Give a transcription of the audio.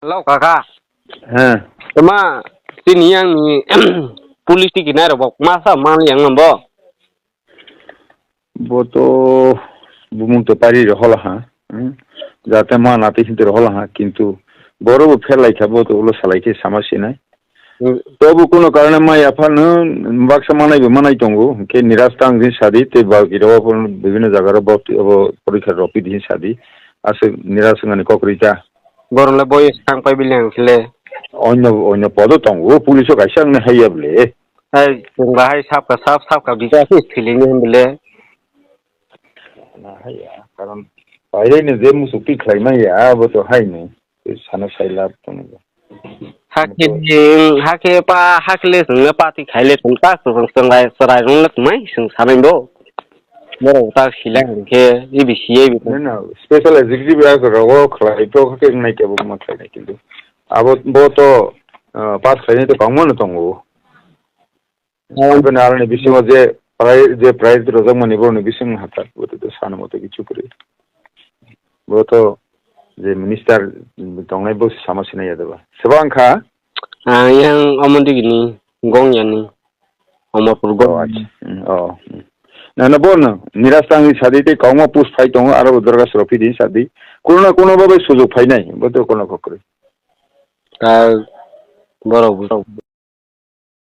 Halo kakak, Hah, cuma sini yang ni politik ini ada bok masa mana yang nambah? boto bumung to pari rohla ha. Jate ma nati hinte rohla ha কিন্তু বড় ফেলাই খাবো তো ওগুলো সালাইতে সমস্যা নাই তবু কোনো কারণে মা এফানো বাক্সা মানাই দঙ্গো কে নিরাস্তা আংদিন সাদি তে বাগিরাও বিভিন্ন জায়গার পরীক্ষার রপি দিন সাদি আছে নিরাশ মানে ককরিতা Borong le boy sang pai bilang sile. অন্য পদ দঙ্গো পুলিশও গাইসা আংনে হাইয়াবলে Hai, bahai sap ka bisa sih feeling yang beli. না হাইয়া কারণ বাইরে নে যে মুসুকি Khaimah yeah বতো Heine Sana Saila দঙ্গো Hake pa hakle sung pati khaile sung ta sung serai rung lek mai sung samen do. Borong ta silang ke ibi siye bi. না special executive রাগো খাই তো কে নাই কেবো মা খাই না কিন্তু আবো বতো পাস খাইনে তো কামন দঙ্গো আবে নারনে বিসিম যে প্রাইজ রোজক মানি বনি বিসিম হাতা বতো তো সানা মতো কিছু করে বতো যে মিনিস্টার দংনাই বস সমস্যা নাই দেবা সেবাংখা Yang omong gini, gong ya ni. Omor purgo. না না বল না নিরাস্তাঙ্গি সাদিতে কম পুষ ফাই দङ আরো দরগা সরফি দিন সাদি কোনো না কোনো ভাবে সুযোগ ফাই নাই বতো কোনো করে Boro